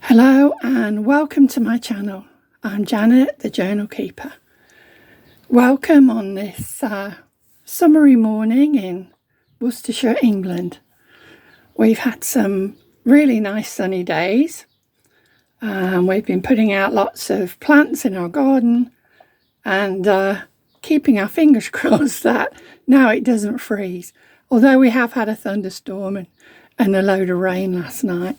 Hello and welcome to my channel. I'm Janet, the Journal Keeper. Welcome on this summery morning in Worcestershire, England. We've had some really nice sunny days. We've been putting out lots of plants in our garden and keeping our fingers crossed that now it doesn't freeze. Although we have had a thunderstorm and a load of rain last night,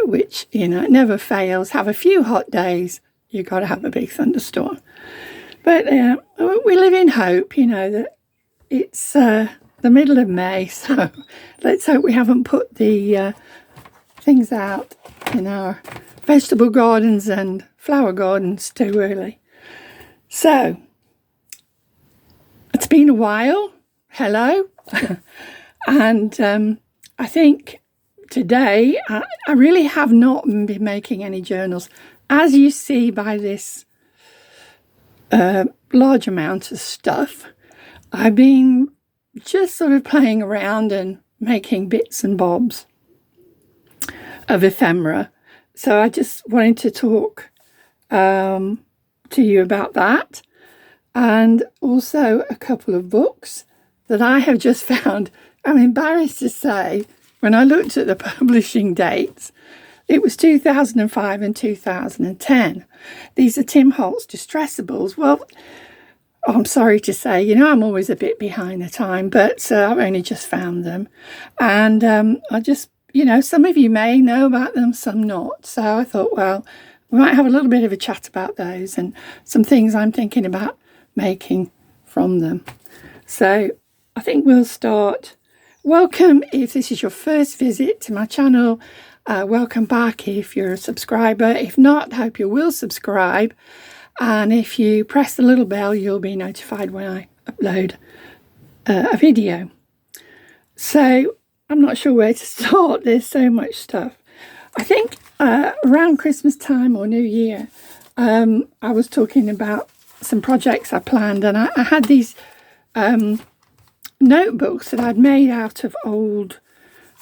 which, you know, never fails. Have a few hot days, you've got to have a big thunderstorm. But we live in hope, you know, that it's the middle of May, so let's hope we haven't put the things out in our vegetable gardens and flower gardens too early. So, it's been a while. Hello. And I think today I really have not been making any journals. As you see by this large amount of stuff, I've been just sort of playing around and making bits and bobs of ephemera. So I just wanted to talk to you about that, and also a couple of books that I have just found. I'm embarrassed to say, when I looked at the publishing dates, it was 2005 and 2010. These are Tim Holtz Distressables. Well, I'm sorry to say, you know, I'm always a bit behind the time, but I've only just found them. And I just, you know, some of you may know about them, some not. So I thought, well, we might have a little bit of a chat about those and some things I'm thinking about making from them. So I think we'll start. Welcome if this is your first visit to my channel. Welcome back if you're a subscriber. If not, I hope you will subscribe. And if you press the little bell, you'll be notified when I upload a video. So I'm not sure where to start. There's so much stuff. I think around Christmas time or New Year, I was talking about some projects I planned, and I had these notebooks that I'd made out of old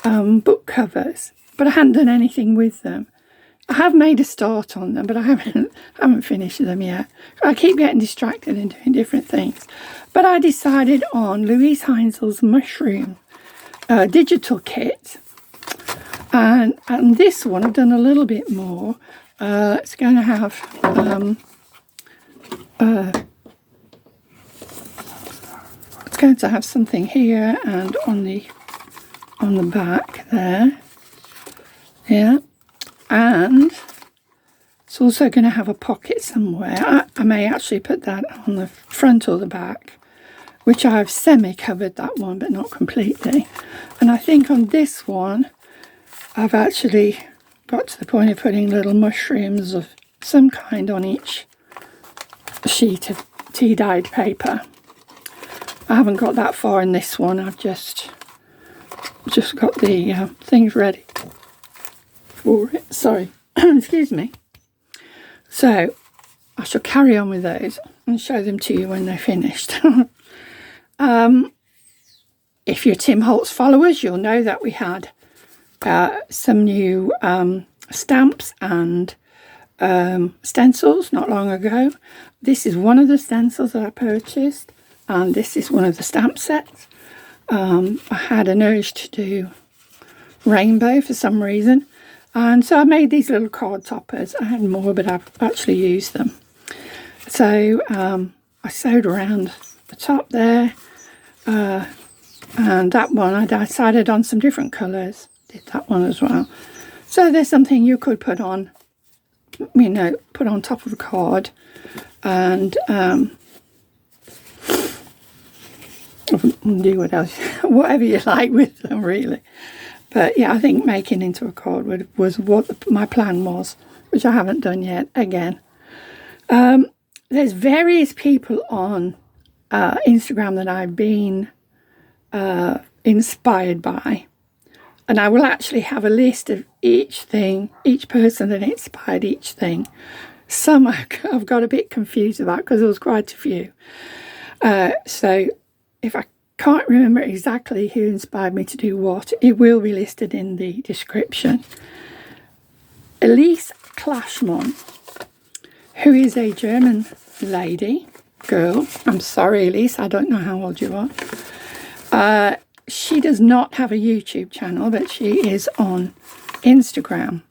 book covers, but I hadn't done anything with them. I have made a start on them, but I haven't finished them yet. I keep getting distracted and doing different things. But I decided on Louise Heinzel's mushroom digital kit, and this one I've done a little bit more. It's going to have going to have something here and on the back there, yeah, and it's also going to have a pocket somewhere. I may actually put that on the front or the back, which I've semi-covered that one but not completely. And I think on this one I've actually got to the point of putting little mushrooms of some kind on each sheet of tea-dyed paper. I haven't got that far in this one. I've just got the things ready for it. Sorry, excuse me. So I shall carry on with those and show them to you when they're finished. If you're Tim Holtz followers, you'll know that we had some new stamps and stencils not long ago. This is one of the stencils that I purchased. And this is one of the stamp sets. I had an urge to do rainbow for some reason. And so I made these little card toppers. I had more, but I've actually used them. So I sewed around the top there. And that one, I decided on some different colours. Did that one as well. So there's something you could put on, you know, put on top of a card. And do what else, whatever you like with them, really. But yeah, I think making into a card was what my plan was, which I haven't done yet again. There's various people on Instagram that I've been inspired by, and I will actually have a list of each person that inspired each thing. Some I've got a bit confused about because there was quite a few. So if I can't remember exactly who inspired me to do what, it will be listed in the description. Elise Clashmon, who is a German girl. I'm sorry, Elise, I don't know how old you are. She does not have a YouTube channel, but she is on Instagram.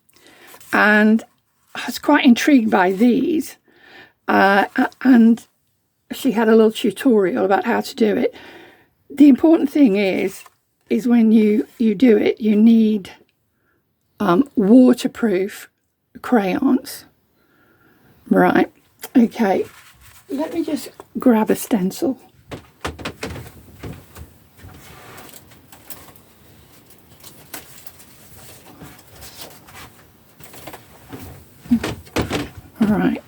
And I was quite intrigued by these. And she had a little tutorial about how to do it. The important thing is when you do it, you need waterproof crayons. Right, okay. Let me just grab a stencil. All right,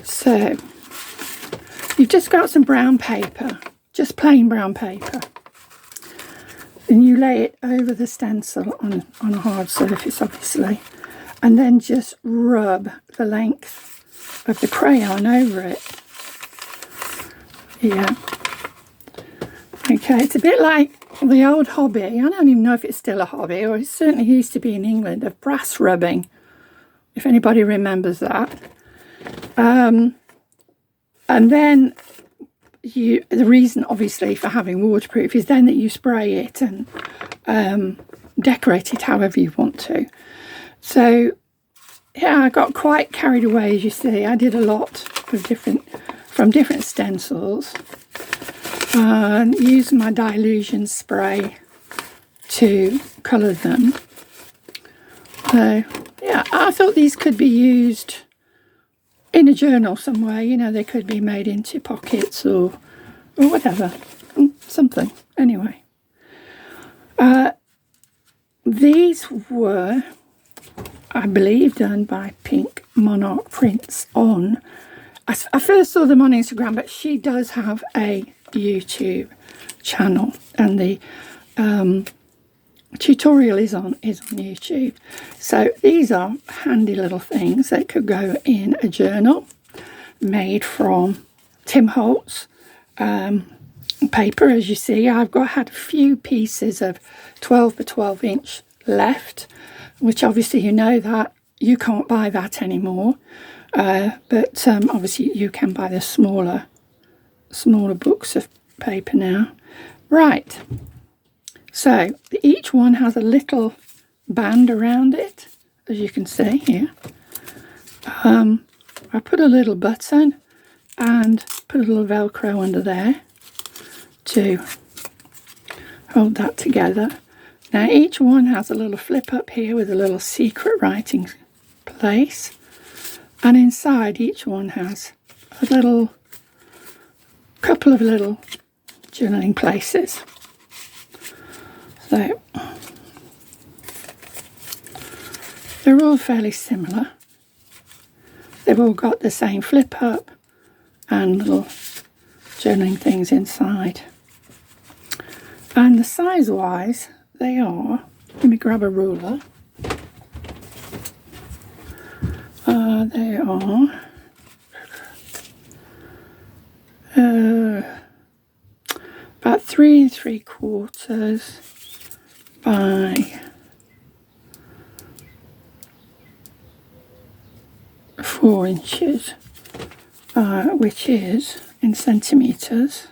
so you've just got some brown paper, just plain brown paper. And you lay it over the stencil on a hard surface, obviously. And then just rub the length of the crayon over it. Yeah. Okay, it's a bit like the old hobby. I don't even know if it's still a hobby, or it certainly used to be in England, of brass rubbing, if anybody remembers that. And then the reason, obviously, for having waterproof is then that you spray it and decorate it however you want to. So, yeah, I got quite carried away, as you see. I did a lot of from different stencils. And used my dilution spray to colour them. So, yeah, I thought these could be used in a journal somewhere. You know, they could be made into pockets or whatever. Something. Anyway. These were, I believe, done by Pink Monarch Prints on. I first saw them on Instagram, but she does have a YouTube channel, and the tutorial is on YouTube. So these are handy little things that could go in a journal made from Tim Holtz paper. As you see, I've had a few pieces of 12 by 12 inch left, which obviously you know that you can't buy that anymore, but obviously you can buy the smaller books of paper now. Right, so each one has a little band around it, as you can see here. I put a little button and put a little Velcro under there to hold that together. Now each one has a little flip up here with a little secret writing place, and inside each one has a couple of little journaling places. So they're all fairly similar. They've all got the same flip up and little journaling things inside. And the size wise, they are, let me grab a ruler. They are about 3 3/4 by 4 inches, which is in centimetres,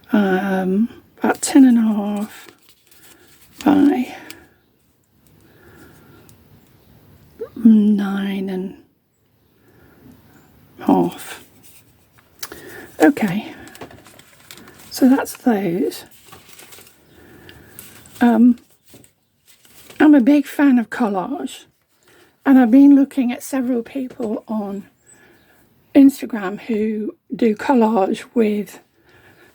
about 10.5 by 9.5. Okay, so that's those. I'm a big fan of collage, and I've been looking at several people on Instagram who do collage with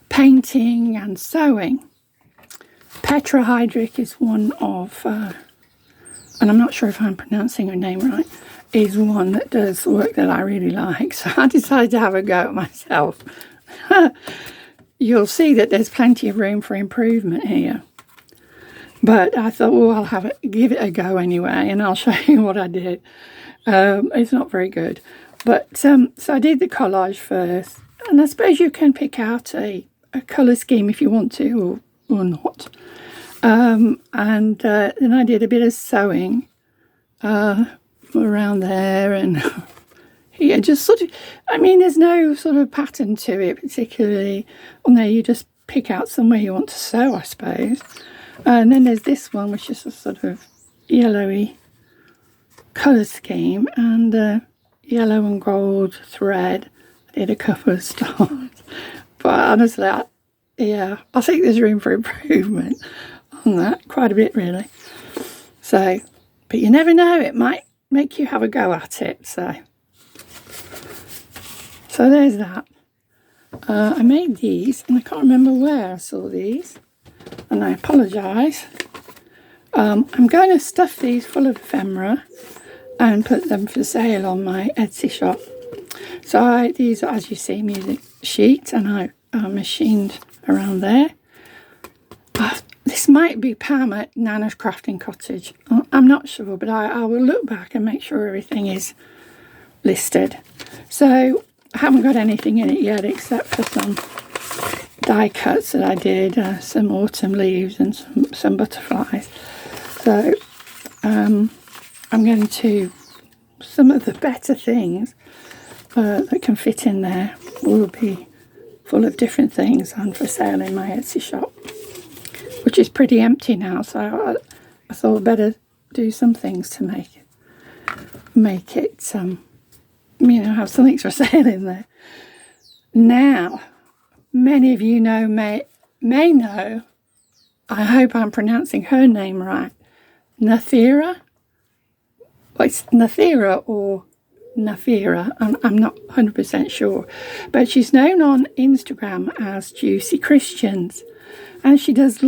painting and sewing. Petra Heydrich is one of, and I'm not sure if I'm pronouncing her name right, is one that does work that I really like. So I decided to have a go at myself. You'll see that there's plenty of room for improvement here. But I thought, well, I'll give it a go anyway, and I'll show you what I did. It's not very good. But so I did the collage first, and I suppose you can pick out a colour scheme if you want to, or not. And then I did a bit of sewing around there and here, just sort of, I mean, there's no sort of pattern to it particularly. On there, you just pick out somewhere you want to sew, I suppose. And then there's this one, which is a sort of yellowy colour scheme, and yellow and gold thread. I did a couple of stars. But honestly, I think there's room for improvement on that, quite a bit really. So, but you never know, it might make you have a go at it. So there's that. I made these, and I can't remember where I saw these, and I apologise. I'm going to stuff these full of ephemera and put them for sale on my Etsy shop. So these are, as you see, music sheets, and I machined around there. This might be Pam at Nana's Crafting Cottage. I'm not sure, but I will look back and make sure everything is listed. So I haven't got anything in it yet except for some die cuts that I did, some autumn leaves and some butterflies. So I'm going to, some of the better things that can fit in there will be full of different things and for sale in my Etsy shop, which is pretty empty now. So I thought I'd better do some things to make it have something for sale in there. Now, many of you may know, I hope I'm pronouncing her name right, Nathira. Well, it's Nathira or Nafira, I'm not 100% sure, but she's known on Instagram as Juicy Christians, and she used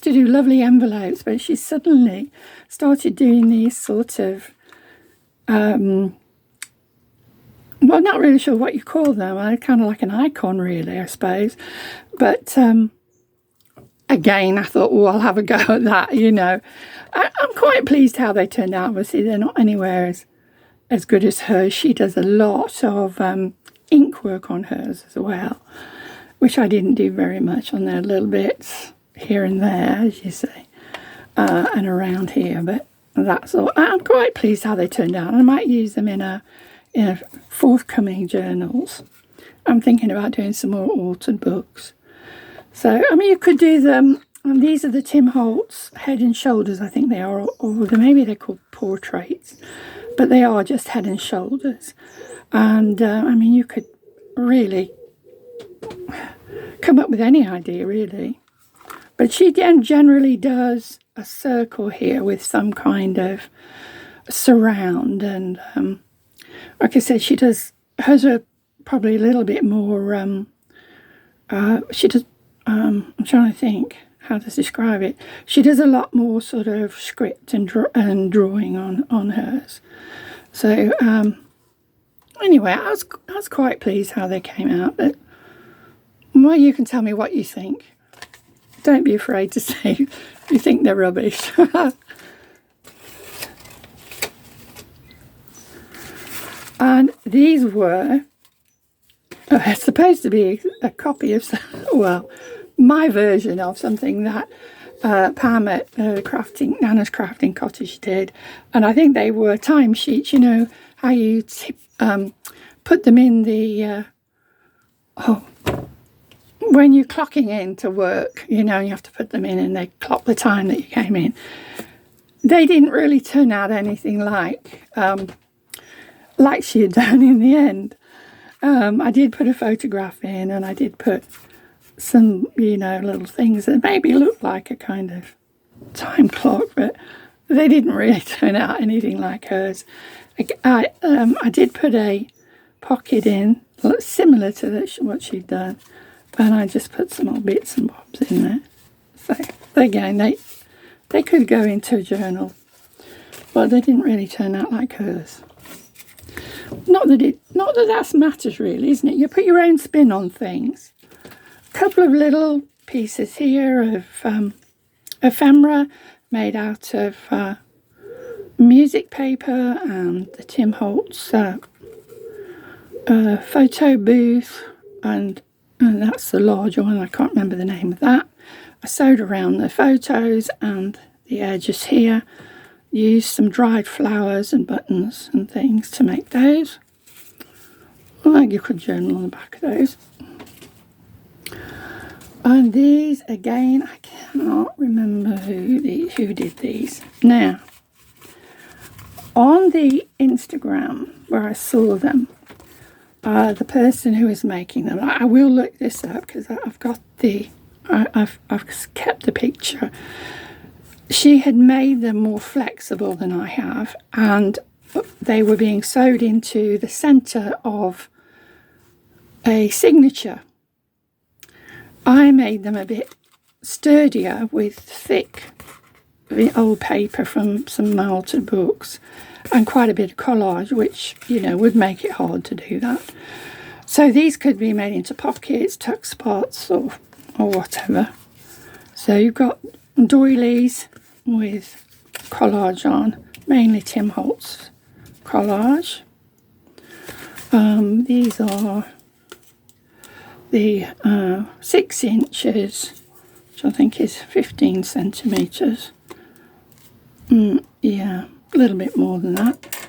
to do lovely envelopes, but she suddenly started doing these sort of well, not really sure what you call them. I'm kind of like an icon, really, I suppose. But again, I thought, oh, I'll have a go at that, I'm quite pleased how they turned out. Obviously, they're not anywhere as good as hers. She does a lot of ink work on hers as well, which I didn't do very much on there. Little bits here and there, as you see, and around here. But that's all. I'm quite pleased how they turned out. I might use them in forthcoming journals. I'm thinking about doing some more altered books. So, I mean, you could do them. And these are the Tim Holtz Head and Shoulders, I think they are, or maybe they're called portraits, but they are just head and shoulders. And I mean, you could really come up with any idea, really. But she generally does a circle here with some kind of surround, and like I said, she does, hers are probably a little bit more, she does, I'm trying to think how to describe it. She does a lot more sort of script and drawing on hers. So anyway, I was quite pleased how they came out. But well, you can tell me what you think. Don't be afraid to say if you think they're rubbish. And these were supposed to be a copy of, well, my version of something that Pam at Nana's Crafting Cottage did. And I think they were timesheets, how you put them in the, when you're clocking in to work, you have to put them in and they clock the time that you came in. They didn't really turn out anything like she had done in the end. I did put a photograph in, and I did put some, little things that maybe looked like a kind of time clock, but they didn't really turn out anything like hers. I did put a pocket in, similar to what she'd done, and I just put some old bits and bobs in there. So again, they could go into a journal, but they didn't really turn out like hers. Not that that matters really, isn't it? You put your own spin on things. A couple of little pieces here of ephemera made out of music paper and the Tim Holtz photo booth, and that's the larger one. I can't remember the name of that. I sewed around the photos and the edges here, used some dried flowers and buttons and things to make those. I think you could journal on the back of those. And these, again, I cannot remember who did these. Now, on the Instagram where I saw them, the person who was making them, I will look this up because I've got I've kept the picture. She had made them more flexible than I have, and they were being sewed into the centre of a signature. I made them a bit sturdier with thick old paper from some malted books and quite a bit of collage, which, you know, would make it hard to do that. So these could be made into pockets, tuck spots, or whatever. So you've got doilies with collage on, mainly Tim Holtz collage. These are the 6 inches, which I think is 15 centimetres. Yeah, a little bit more than that.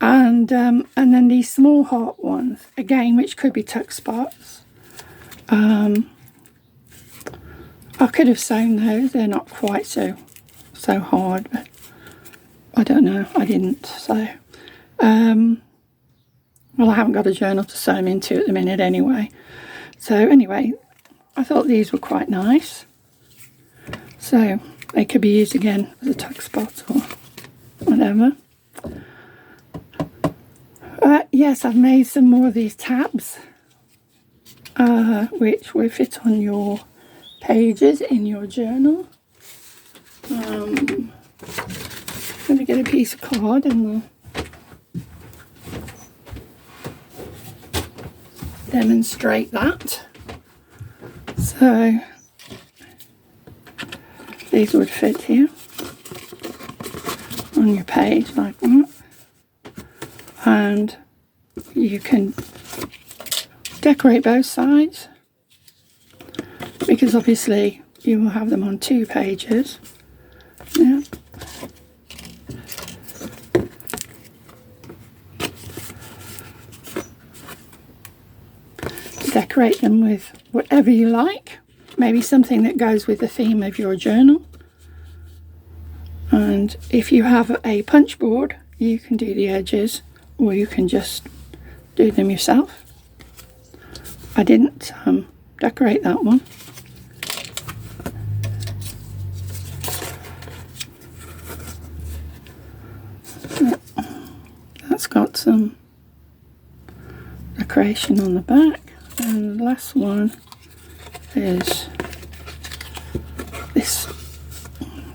And then these small heart ones, again, which could be tuck spots. I could have sewn those. They're not quite so hard, but I don't know. I didn't. So, well, I haven't got a journal to sew them into at the minute anyway. So anyway, I thought these were quite nice. So they could be used again as a tuck spot or whatever. Yes, I've made some more of these tabs, which will fit on your pages in your journal. I'm going to get a piece of card and demonstrate that. So these would fit here on your page like that, and you can decorate both sides because obviously you will have them on 2 pages. Yeah. Decorate them with whatever you like, maybe something that goes with the theme of your journal. And if you have a punch board, you can do the edges, or you can just do them yourself. I didn't decorate that one. That's got some decoration on the back. And the last one is this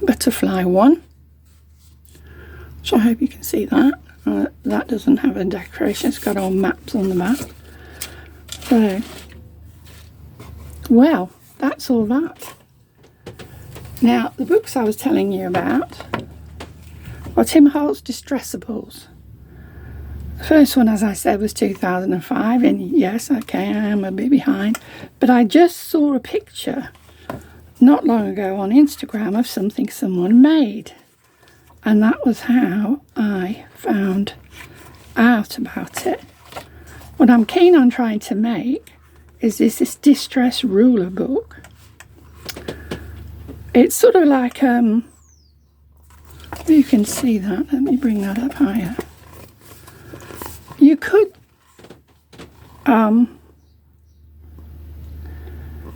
butterfly one, which I hope you can see that. That doesn't have a decoration, it's got all maps on the back. So, well, that's all that. Now, the books I was telling you about are Tim Holtz Distressables. The first one, as I said, was 2005, and yes, okay, I am a bit behind, but I just saw a picture not long ago on Instagram of something someone made, and that was how I found out about it. What I'm keen on trying to make is this distress ruler book. It's sort of like, you can see that, let me bring that up higher. You could,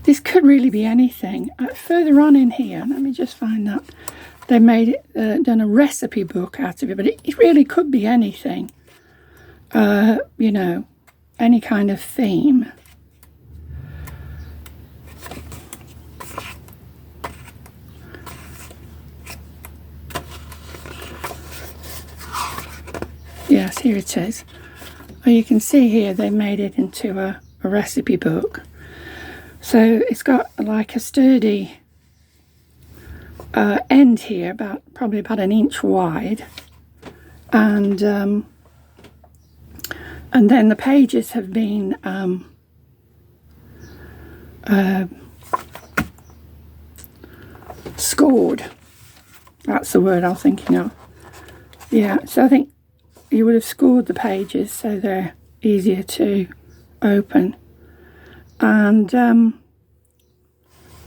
this could really be anything. Further on in here, let me just find that. They made it, done a recipe book out of it, but it really could be anything. You know, any kind of theme. Yes, here it is. Well, you can see here they made it into a recipe book. So it's got like a sturdy end here, probably about 1 inch wide, and then the pages have been scored. That's the word I was thinking of. Yeah, so I think you would have scored the pages so they're easier to open. And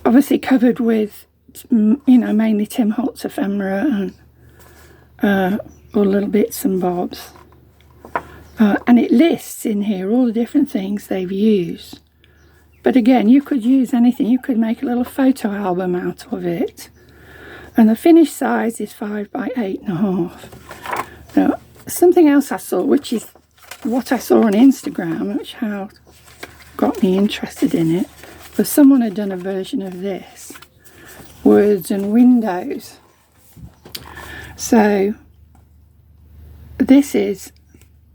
obviously covered with, mainly Tim Holtz ephemera and all little bits and bobs. And it lists in here all the different things they've used. But again, you could use anything. You could make a little photo album out of it. And the finished size is 5 by 8.5. Now, something else I saw, which is what I saw on Instagram, which how got me interested in it, was someone had done a version of this, words and windows. So this is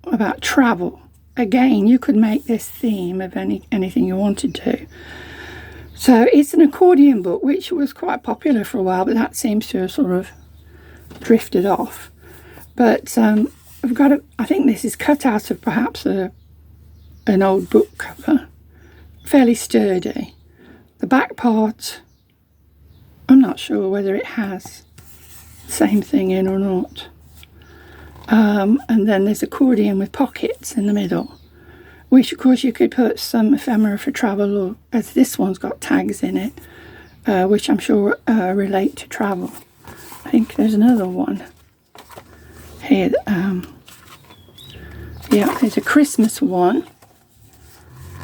about travel. Again, you could make this theme of anything you wanted to. So it's an accordion book, which was quite popular for a while, but that seems to have sort of drifted off. But I've got I think this is cut out of perhaps an old book cover. Fairly sturdy. The back part, I'm not sure whether it has the same thing in or not. And then there's accordion with pockets in the middle, which of course you could put some ephemera for travel, or as this one's got tags in it, which I'm sure relate to travel. I think there's another one here. Yeah, there's a Christmas one.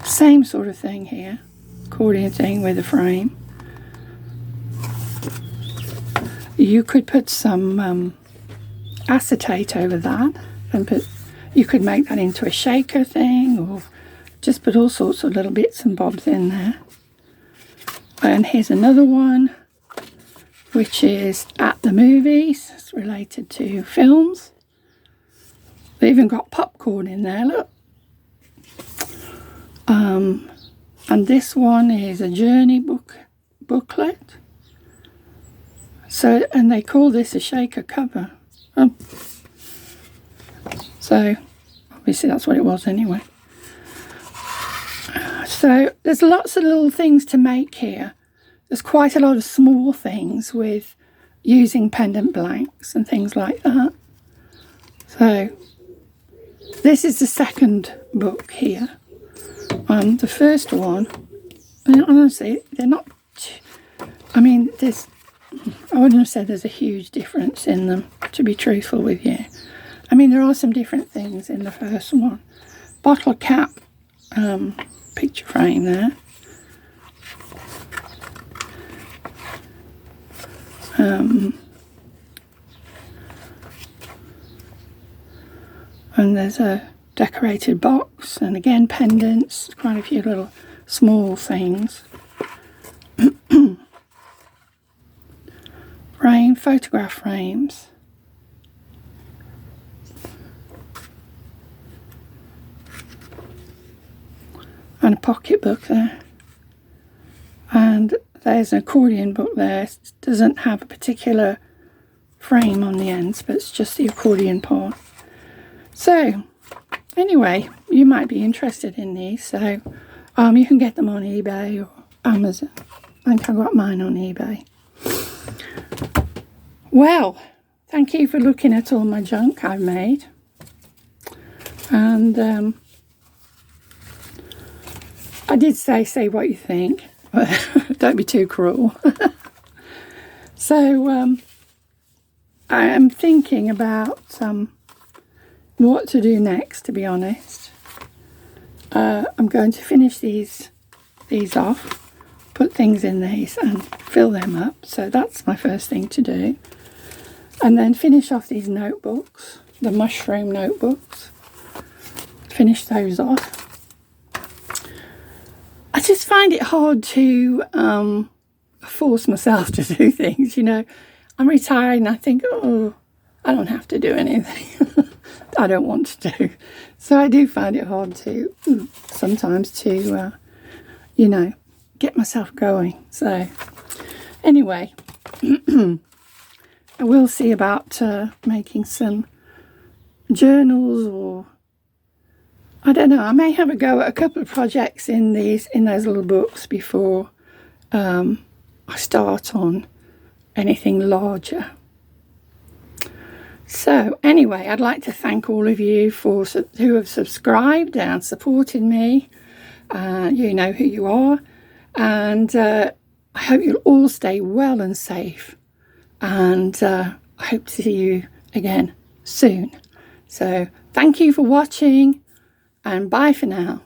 Same sort of thing here, accordion thing with a frame. You could put some acetate over that, and you could make that into a shaker thing, or just put all sorts of little bits and bobs in there. And here's another one, which is at the movies. It's related to films. They even got popcorn in there, look. And this one is a journey booklet. So, and they call this a shaker cover. So obviously that's what it was anyway. So there's lots of little things to make here. There's quite a lot of small things with using pendant blanks and things like that. So this is the second book here. The first one, and honestly, they're not, I mean, I wouldn't have said there's a huge difference in them, to be truthful with you. I mean, there are some different things in the first one. Bottle cap picture frame there. And there's a decorated box, and again pendants, quite a few little small things. Photograph frames. And a pocket book there. And there's an accordion book there. It doesn't have a particular frame on the ends, but it's just the accordion part. So anyway, you might be interested in these. So you can get them on eBay or Amazon. I think I got mine on eBay. Well, thank you for looking at all my junk I've made. And I did say what you think, but don't be too cruel. So I am thinking about what to do next, to be honest. I'm going to finish these off, put things in these and fill them up. So that's my first thing to do. And then finish off these notebooks, the mushroom notebooks. Finish those off. I just find it hard to force myself to do things, you know. I'm retired and I think, oh, I don't have to do anything. I don't want to do. So I do find it hard to sometimes to, get myself going. So anyway, I will see about making some journals, or I don't know, I may have a go at a couple of projects in those little books before I start on anything larger. So anyway, I'd like to thank all of you who have subscribed and supported me. You know who you are. And I hope you'll all stay well and safe. And I hope to see you again soon. So thank you for watching, and bye for now.